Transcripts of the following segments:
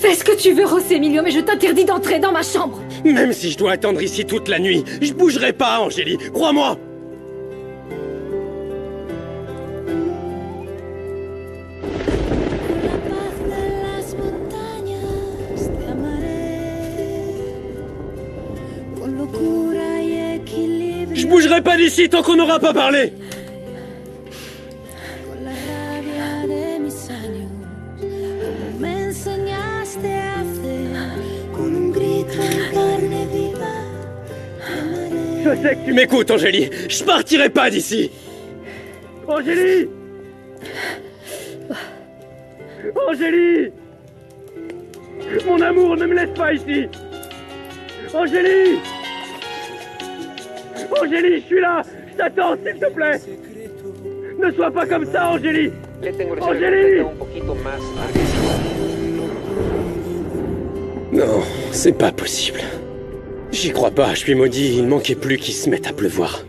Fais ce que tu veux, José Emilio, mais je t'interdis d'entrer dans ma chambre. Même si je dois attendre ici toute la nuit, je bougerai pas, Angélie, crois-moi. Je bougerai pas d'ici tant qu'on n'aura pas parlé. Je sais que tu m'écoutes, Angélie. Je partirai pas d'ici. Angélie! Angélie! Mon amour, ne me laisse pas ici. Angélie! Angélie, je suis là. Je t'attends, s'il te plaît. Ne sois pas comme ça, Angélie. Angélie! Non, c'est pas possible. J'y crois pas, je suis maudit, il manquait plus qu'il se mette à pleuvoir.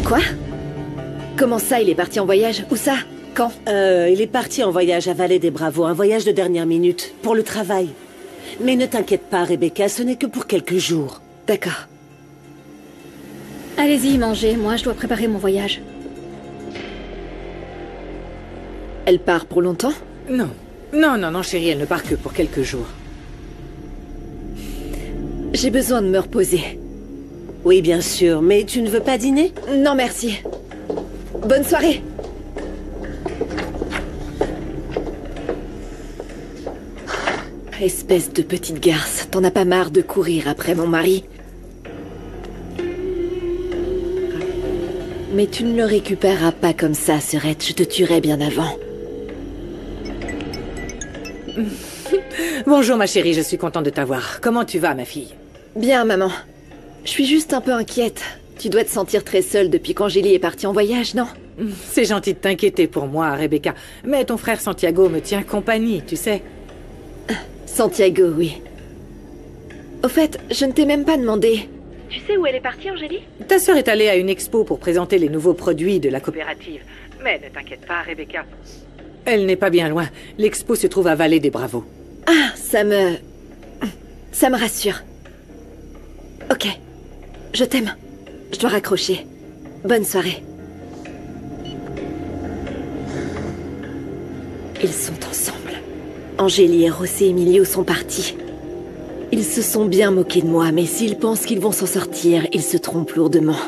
Quoi? Comment ça, il est parti en voyage? Où ça? Quand? Il est parti en voyage à Vallée des Bravos, un voyage de dernière minute, pour le travail. Mais ne t'inquiète pas, Rebecca, ce n'est que pour quelques jours. D'accord. Allez-y, mangez. Moi, je dois préparer mon voyage. Elle part pour longtemps? Non. Non, chérie, elle ne part que pour quelques jours. J'ai besoin de me reposer. Oui, bien sûr, mais tu ne veux pas dîner? Non, merci. Bonne soirée. Espèce de petite garce, t'en as pas marre de courir après mon mari? Mais tu ne le récupéreras pas comme ça, Serette, je te tuerai bien avant. Bonjour ma chérie, je suis contente de t'avoir. Comment tu vas, ma fille? Bien, maman. Je suis juste un peu inquiète. Tu dois te sentir très seule depuis qu'Angélie est partie en voyage, non? C'est gentil de t'inquiéter pour moi, Rebecca. Mais ton frère Santiago me tient compagnie, tu sais. Santiago, oui. Au fait, je ne t'ai même pas demandé. Tu sais où elle est partie, Angélie? Ta sœur est allée à une expo pour présenter les nouveaux produits de la coopérative. Mais ne t'inquiète pas, Rebecca. Elle n'est pas bien loin. L'expo se trouve à Vallée des Bravos. Ah, ça me rassure. Ok. Je t'aime. Je dois raccrocher. Bonne soirée. Ils sont ensemble. Angélie et José Emilio sont partis. Ils se sont bien moqués de moi, mais s'ils pensent qu'ils vont s'en sortir, ils se trompent lourdement.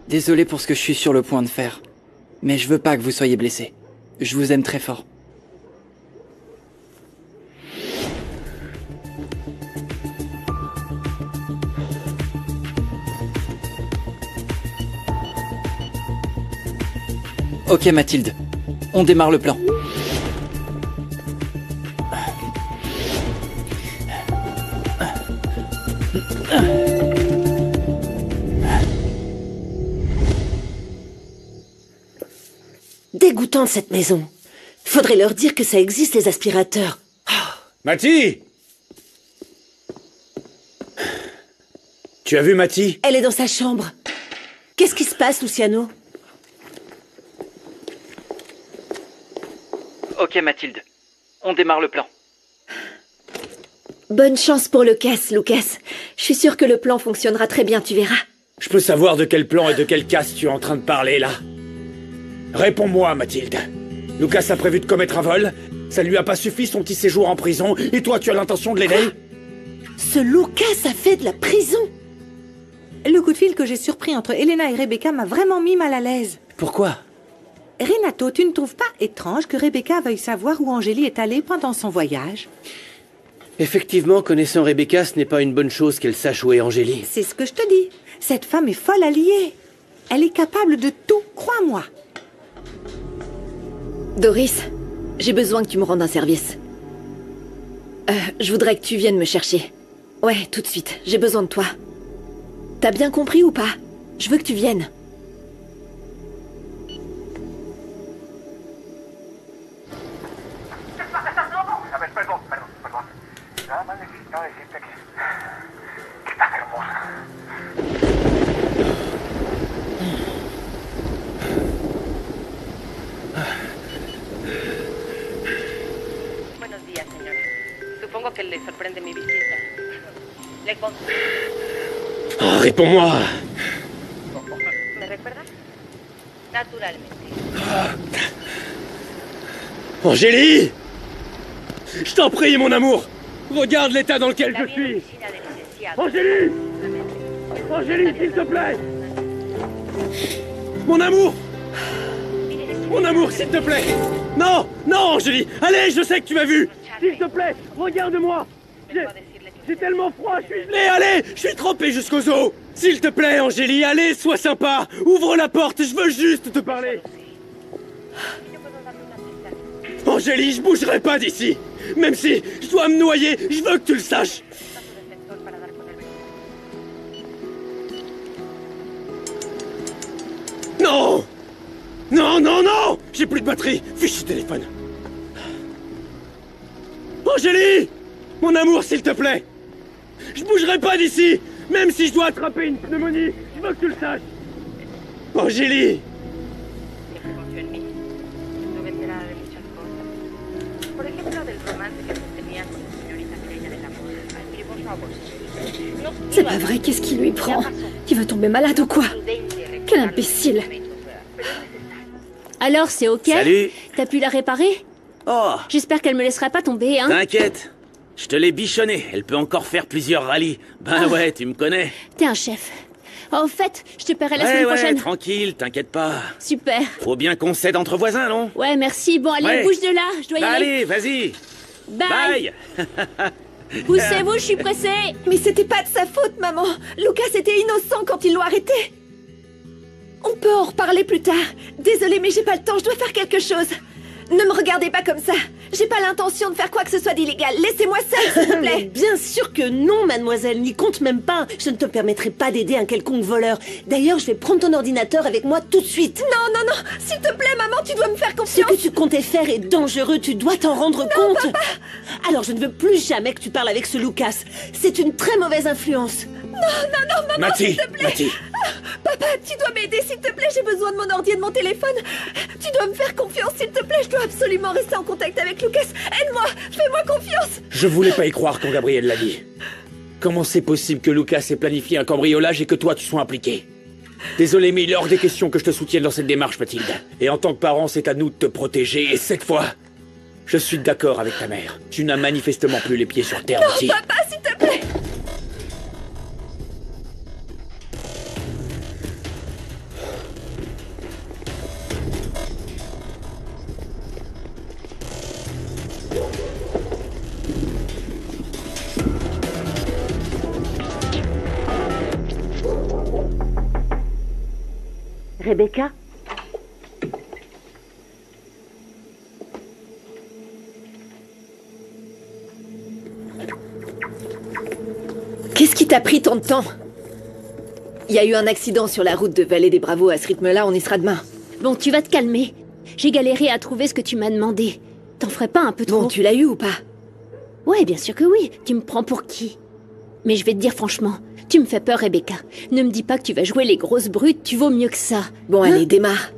Désolé pour ce que je suis sur le point de faire. Mais je veux pas que vous soyez blessés. Je vous aime très fort. Ok Mathilde, on démarre le plan. Dégoûtante cette maison. Faudrait leur dire que ça existe les aspirateurs. Mathie! Tu as vu Mathie? Elle est dans sa chambre. Qu'est-ce qui se passe, Luciano? Ok Mathilde, on démarre le plan. Bonne chance pour le casse, Lucas. Je suis sûre que le plan fonctionnera très bien, tu verras. Je peux savoir de quel plan et de quelle casse tu es en train de parler, là? Réponds-moi, Mathilde. Lucas a prévu de commettre un vol. Ça ne lui a pas suffi son petit séjour en prison. Et toi, tu as l'intention de l'aider? Ce Lucas a fait de la prison. Le coup de fil que j'ai surpris entre Elena et Rebecca m'a vraiment mis mal à l'aise. Pourquoi? Renato, tu ne trouves pas étrange que Rebecca veuille savoir où Angélie est allée pendant son voyage? Effectivement, connaissant Rebecca, ce n'est pas une bonne chose qu'elle sache où est Angélie. C'est ce que je te dis. Cette femme est folle alliée. Elle est capable de tout, crois-moi. Doris, j'ai besoin que tu me rendes un service. Je voudrais que tu viennes me chercher. Ouais, tout de suite. J'ai besoin de toi. T'as bien compris ou pas? Je veux que tu viennes. Buenos días, señores. Supongo que les sorprende mi visita. Le con... Oh, réponds-moi. ¿Me recuerda? Naturalmente. Angélie! Je t'en prie, mon amour! Regarde l'état dans lequel La je vi en suis! oficina del licenciado. Angélie! Angélie, s'il te plaît! Mon amour! Mon amour, s'il te plaît! Non! Non, Angélie! Allez, je sais que tu m'as vu! S'il te plaît, regarde-moi! J'ai tellement froid, je suis gelé! Allez! Je suis trempé jusqu'aux os! S'il te plaît, Angélie, allez, sois sympa! Ouvre la porte, je veux juste te parler! Angélie, je bougerai pas d'ici! Même si je dois me noyer, je veux que tu le saches! Non! Non, non, non! J'ai plus de batterie! Fichu téléphone! Angélie! Mon amour, s'il te plaît! Je bougerai pas d'ici! Même si je dois attraper une pneumonie, je veux que tu le saches! Angélie! Siempre confío en mí. Estuve enterada de muchas cosas. Por ejemplo, del romance que sostenía con la señorita Mireia de la Moda. Ay, por favor. No C'est pas vrai, qu'est-ce qui lui prend? Il va tomber malade ou quoi? Quel imbécile! Alors, c'est ok? Salut. T'as pu la réparer? Oh, J'espère qu'elle me laissera pas tomber, hein? t'inquiète. Je te l'ai bichonné. Elle peut encore faire plusieurs rallyes. Ben ouais, tu me connais. T'es un chef. Oh, au fait, je te paierai la Ouais, semaine ouais, prochaine. tranquille, t'inquiète pas. Super. Faut bien qu'on s'aide entre voisins, non? Ouais, merci. Bon, allez, Ouais. bouge de là. Je dois y Bah, aller. allez, vas-y. Bye. Bye. Poussez-vous, je suis pressée. Mais c'était pas de sa faute, maman. Lucas était innocent quand ils l'ont arrêté. On peut en reparler plus tard. Désolée, mais j'ai pas le temps, je dois faire quelque chose. Ne me regardez pas comme ça. J'ai pas l'intention de faire quoi que ce soit d'illégal. Laissez-moi seule, s'il vous Mais plaît. bien sûr que non, mademoiselle, n'y compte même pas. Je ne te permettrai pas d'aider un quelconque voleur. D'ailleurs, je vais prendre ton ordinateur avec moi tout de suite. Non, non, non. S'il te plaît, maman, tu dois me faire Ce confiance. que tu comptais faire est dangereux, tu dois t'en rendre compte. Papa. Alors, je ne veux plus jamais que tu parles avec ce Lucas. C'est une très mauvaise influence. Mathie! Mathie! Papa, tu dois m'aider, s'il te plaît. J'ai besoin de mon ordi et de mon téléphone. Tu dois me faire confiance, s'il te plaît. Je dois absolument rester en contact avec Lucas. Aide-moi. Fais-moi confiance. Je voulais pas y croire quand Gabriel l'a dit. Comment c'est possible que Lucas ait planifié un cambriolage et que toi tu sois impliqué? Désolé, mais il est hors des questions que je te soutienne dans cette démarche, Mathilde. Et en tant que parent, c'est à nous de te protéger. Et cette fois, je suis d'accord avec ta mère. Tu n'as manifestement plus les pieds sur terre, Mathie. Papa, s'il te plaît. Rebecca? Qu'est-ce qui t'a pris tant de temps? Il y a eu un accident sur la route de Vallée des Bravos. À ce rythme-là, on y sera demain. Bon, tu vas te calmer. J'ai galéré à trouver ce que tu m'as demandé. T'en ferais pas un peu trop? Bon, tu l'as eu ou pas? Ouais, bien sûr que oui. Tu me prends pour qui? Mais je vais te dire franchement, tu me fais peur, Rebecca. Ne me dis pas que tu vas jouer les grosses brutes, tu vaux mieux que ça. Bon, allez, démarre.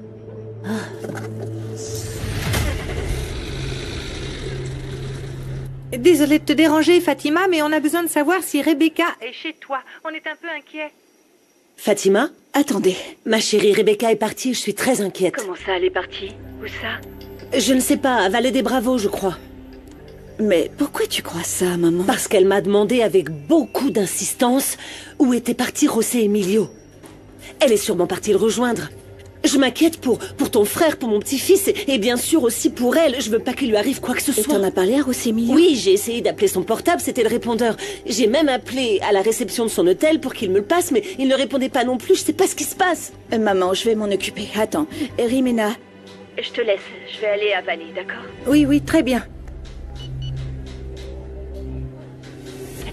Désolée de te déranger, Fatima, mais on a besoin de savoir si Rebecca est chez toi. On est un peu inquiets. Fatima? Attendez. Ma chérie, Rebecca est partie, je suis très inquiète. Comment ça, elle est partie? Où ça? Je ne sais pas, à Vallée des Bravos, je crois. Mais pourquoi tu crois ça, maman? Parce qu'elle m'a demandé avec beaucoup d'insistance où était parti José Emilio. Elle est sûrement partie le rejoindre. Je m'inquiète pour ton frère, pour mon petit-fils, et bien sûr aussi pour elle. Je veux pas qu'il lui arrive quoi que ce Et soit. t'en as parlé à Rosemilio? Oui, j'ai essayé d'appeler son portable, c'était le répondeur. J'ai même appelé à la réception de son hôtel pour qu'il me le passe, mais il ne répondait pas non plus, je sais pas ce qui se passe. Maman, je vais m'en occuper. Attends. Rimena. Je te laisse. Je vais aller à Valley, d'accord? Oui, oui, très bien.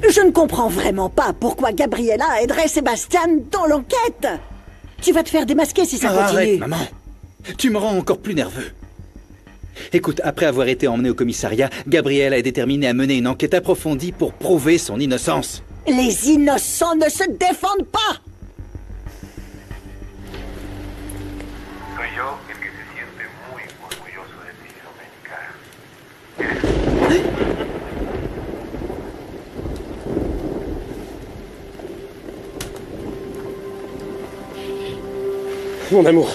Je ne comprends vraiment pas pourquoi Gabriella aiderait Sébastien dans l'enquête. Tu vas te faire démasquer si ça continue. Arrête, maman. Tu me rends encore plus nerveux. Écoute, après avoir été emmenée au commissariat, Gabriella est déterminée à mener une enquête approfondie pour prouver son innocence. Les innocents ne se défendent pas. Soy yo el que se siente muy orgulloso de ti, Doménica. Mon amour.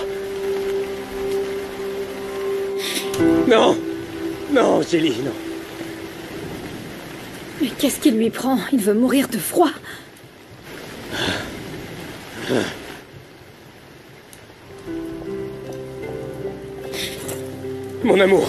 Non. Non, Angélie, non. Mais qu'est-ce qui lui prend? Il veut mourir de froid. Mon amour.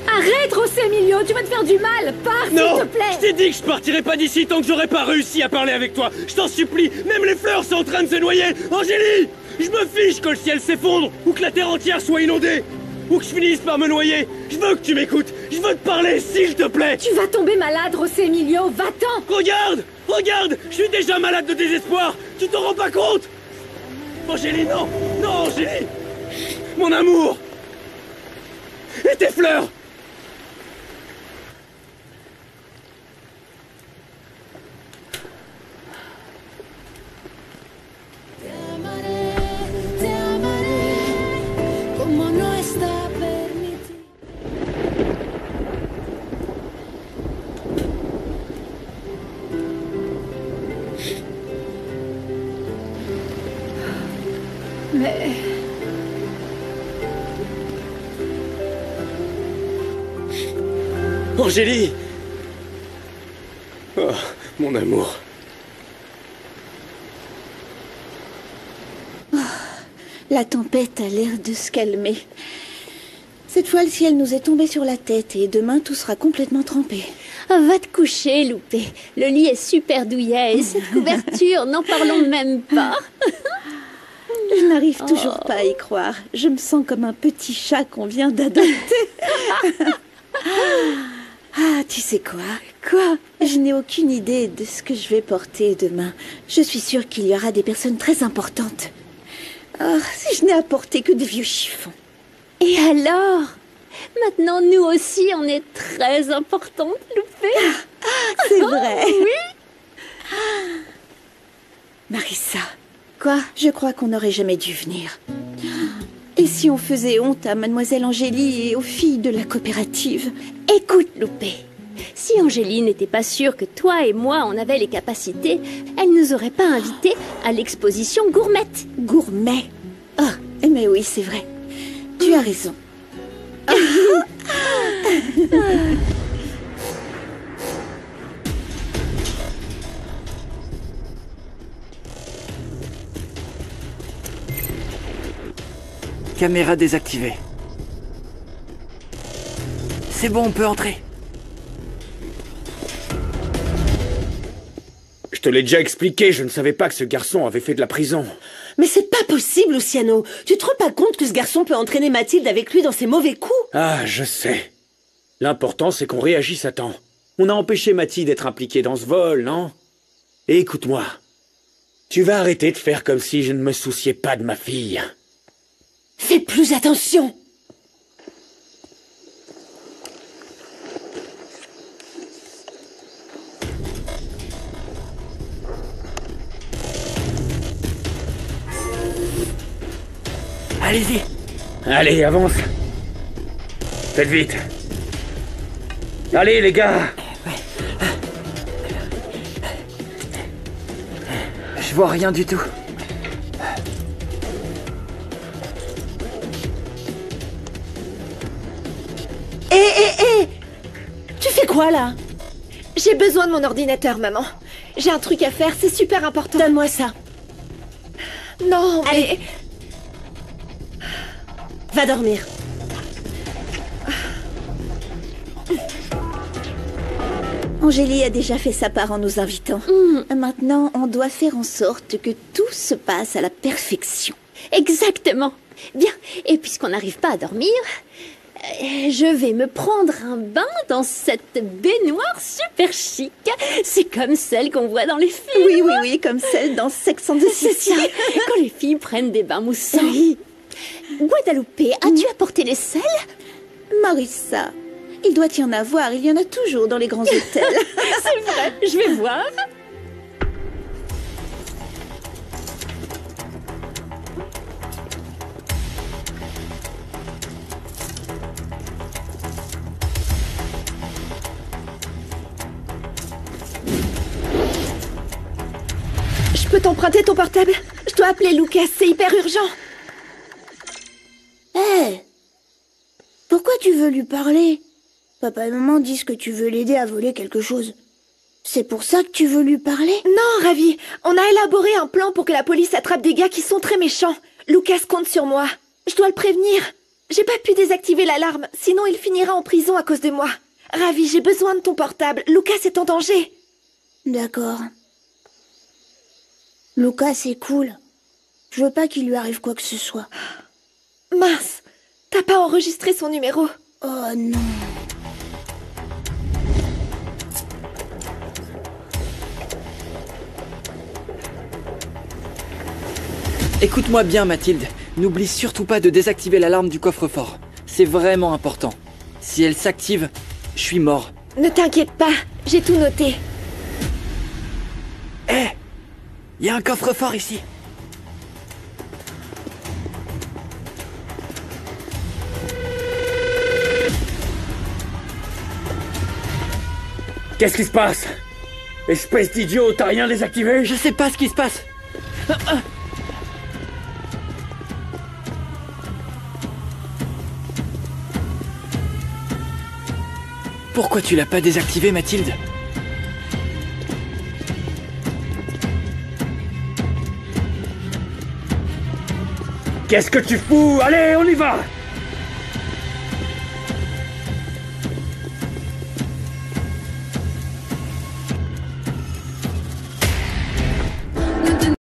Arrête, José Emilio, tu vas te faire du mal. Pars, s'il Non, te plaît. je t'ai dit que je partirais pas d'ici tant que j'aurais pas réussi à parler avec toi. Je t'en supplie, même les fleurs sont en train de se noyer. Angélie, je me fiche que le ciel s'effondre ou que la terre entière soit inondée ou que je finisse par me noyer. Je veux que tu m'écoutes. Je veux te parler, s'il te plaît. Tu vas tomber malade, José Emilio. Va-t'en. Regarde, regarde, je suis déjà malade de désespoir. Tu t'en rends pas compte? Angélie, non, non, Angélie. Mon amour. Et tes fleurs. Mais... Angélie. Oh, mon amour. La tempête a l'air de se calmer. Cette fois, le ciel nous est tombé sur la tête et demain, tout sera complètement trempé. Ah, va te coucher, Loupé. Le lit est super douillet et cette couverture, n'en parlons même pas. Je n'arrive toujours pas à y croire. Je me sens comme un petit chat qu'on vient d'adopter. Ah, tu sais quoi? Quoi? Je n'ai aucune idée de ce que je vais porter demain. Je suis sûre qu'il y aura des personnes très importantes. Oh, si je n'ai apporté que des vieux chiffons. Et alors? Maintenant, nous aussi, on est très importantes, Loupé. C'est vrai. Oui. Marissa. Quoi? Je crois qu'on n'aurait jamais dû venir. Et si on faisait honte à Mademoiselle Angélie et aux filles de la coopérative? Écoute, Loupé. Si Angélie n'était pas sûre que toi et moi, on avait les capacités, elle nous aurait pas invités à l'exposition Gourmette. Gourmet? Ah, mais oui, c'est vrai. Tu as raison. Caméra désactivée. C'est bon, on peut entrer. Je te l'ai déjà expliqué, je ne savais pas que ce garçon avait fait de la prison. Mais c'est pas possible, Luciano. Tu te rends pas compte que ce garçon peut entraîner Mathilde avec lui dans ses mauvais coups? Ah, je sais. L'important, c'est qu'on réagisse à temps. On a empêché Mathilde d'être impliquée dans ce vol, non? Et écoute-moi. Tu vas arrêter de faire comme si je ne me souciais pas de ma fille. Fais plus attention. Allez-y. Allez, avance. Faites vite. Allez, les gars. Je vois rien du tout. Hé Tu fais quoi, là? J'ai besoin de mon ordinateur, maman. J'ai un truc à faire, c'est super important. Donne-moi ça. Non, Allez. Va dormir. Angélie a déjà fait sa part en nous invitant. Maintenant, on doit faire en sorte que tout se passe à la perfection. Exactement. Bien. Et puisqu'on n'arrive pas à dormir, Je vais me prendre un bain dans cette baignoire super chic. C'est comme celle qu'on voit dans les films. Oui, oui, oui, comme celle dans Sex and the C'est City. ça, quand les filles prennent des bains moussants. Oui. Guadalupe, as-tu apporté les selles? Marissa, il doit y en avoir. Il y en a toujours dans les grands hôtels. C'est vrai, je vais voir. Je peux t'emprunter ton portable? Je dois appeler Lucas, c'est hyper urgent. Hé! Pourquoi tu veux lui parler? Papa et maman disent que tu veux l'aider à voler quelque chose. C'est pour ça que tu veux lui parler? Non, Ravi, on a élaboré un plan pour que la police attrape des gars qui sont très méchants. Lucas compte sur moi. Je dois le prévenir. J'ai pas pu désactiver l'alarme, sinon il finira en prison à cause de moi. Ravi, j'ai besoin de ton portable. Lucas est en danger. D'accord. Lucas, c'est cool. Je veux pas qu'il lui arrive quoi que ce soit. Mince, t'as pas enregistré son numéro. Oh non. Écoute-moi bien, Mathilde. N'oublie surtout pas de désactiver l'alarme du coffre-fort. C'est vraiment important. Si elle s'active, je suis mort. Ne t'inquiète pas, j'ai tout noté. Hé! Il y a un coffre-fort ici. Qu'est-ce qui se passe? Espèce d'idiot, t'as rien désactivé? Je sais pas ce qui se passe. Pourquoi tu l'as pas désactivé, Mathilde? Qu'est-ce que tu fous? Allez, on y va!